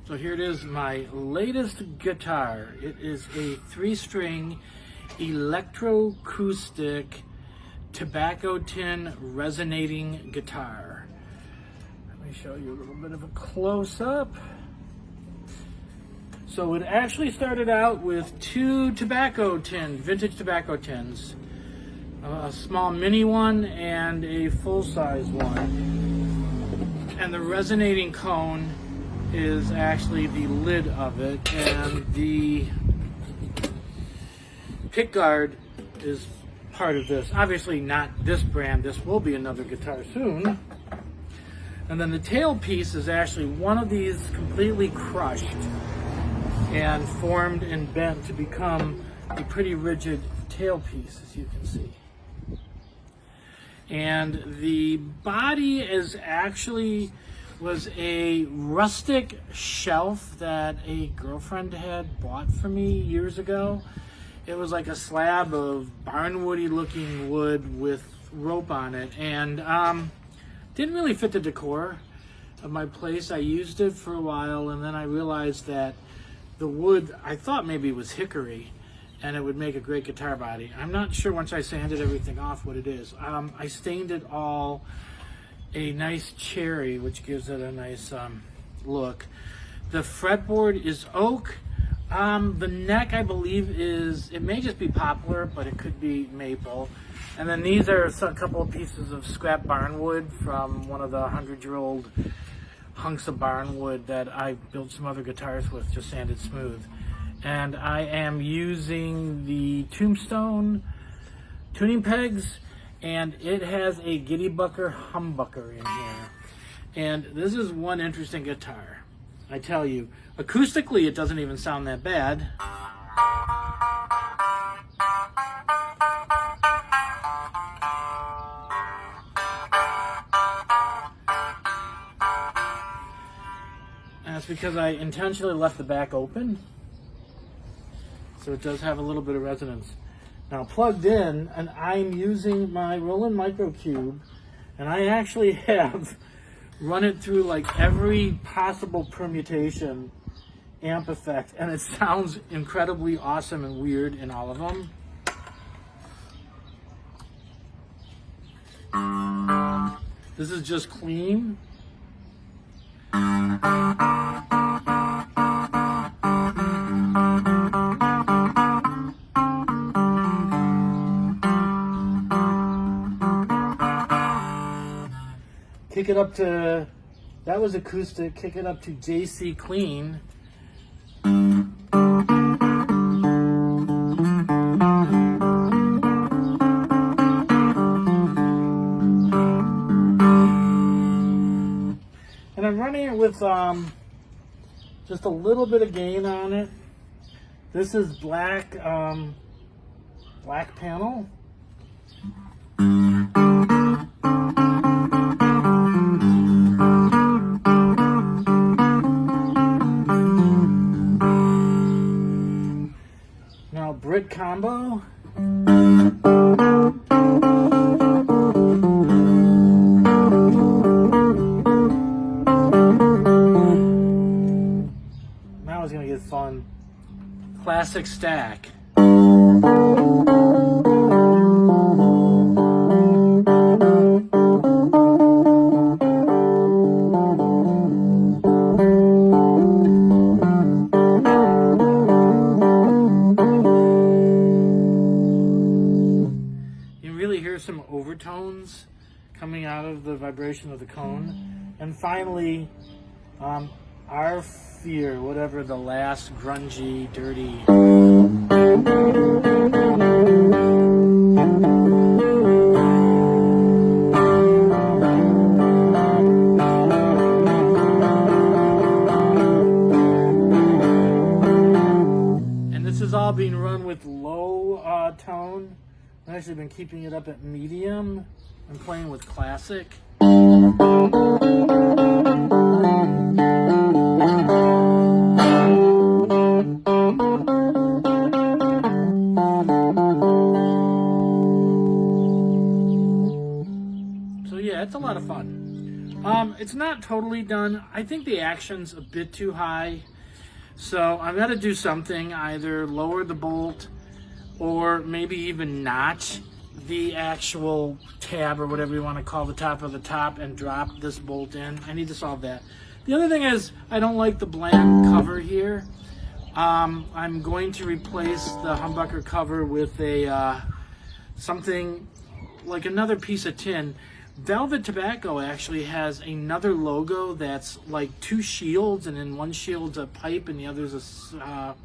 So here it is, my latest guitar. It is a 3-string Electrocoustic tobacco tin resonating guitar. Let me show you a little bit of a close-up. So it actually started out with 2 vintage tobacco tins. A small mini one and a full-size one. And the resonating cone is actually the lid of it, and the pick guard is part of this. Obviously not this brand, this will be another guitar soon. And then the tail piece is actually one of these completely crushed and formed and bent to become a pretty rigid tail piece, as you can see. And the body is actually was a rustic shelf that a girlfriend had bought for me years ago. It was like a slab of barnwoody looking wood with rope on it, and didn't really fit the decor of my place. I used it for a while, and then I realized that the wood, I thought maybe it was hickory, and it would make a great guitar body. I'm not sure once I sanded everything off what it is. I stained it all a nice cherry, which gives it a nice look. The fretboard is oak. The neck, I believe, it may just be poplar, but it could be maple. And then these are a couple of pieces of scrap barnwood from one of the 100-year-old hunks of barnwood that I built some other guitars with, just sanded smooth. And I am using the Tombstone tuning pegs, and it has a Giddybucker humbucker in here. And this is one interesting guitar, I tell you. Acoustically, it doesn't even sound that bad. And that's because I intentionally left the back open, so it does have a little bit of resonance. Now plugged in, and I'm using my Roland Microcube, and I actually have run it through like every possible permutation amp effect, and it sounds incredibly awesome and weird in all of them. This is just clean. Kick it up to, that was acoustic, kick it up to JC clean. And I'm running it with just a little bit of gain on it. This is black panel. Now Brit combo. Now it's gonna get fun. Classic stack. Some overtones coming out of the vibration of the cone. And finally, our fear, whatever the last grungy, dirty. And this is all being run with low tone. I've actually been keeping it up at medium and playing with classic. So yeah, it's a lot of fun. It's not totally done. I think the action's a bit too high. So I've got to do something, either lower the bolt or maybe even notch the actual tab or whatever you want to call the top of the top and drop this bolt in. I need to solve that. The other thing is I don't like the blank cover here. I'm going to replace the humbucker cover with a something like another piece of tin. Velvet Tobacco actually has another logo that's like two shields, and in one shield's a pipe and the other's a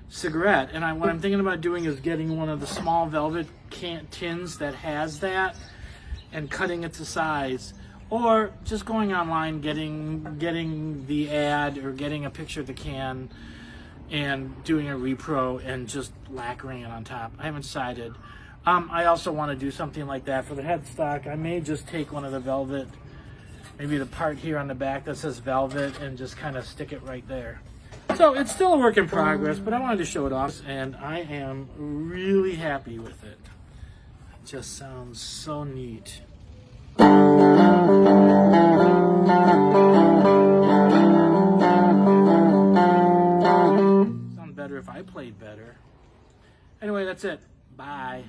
cigarette. And what I'm thinking about doing is getting one of the small velvet tins that has that and cutting it to size, or just going online, getting the ad or getting a picture of the can and doing a repro and just lacquering it on top. I haven't decided. I also want to do something like that for the headstock. I may just take one of the velvet, maybe the part here on the back that says velvet, and just kind of stick it right there. So it's still a work in progress, but I wanted to show it off, and I am really happy with it. It just sounds so neat. Sound better if I played better. Anyway, that's it. Bye.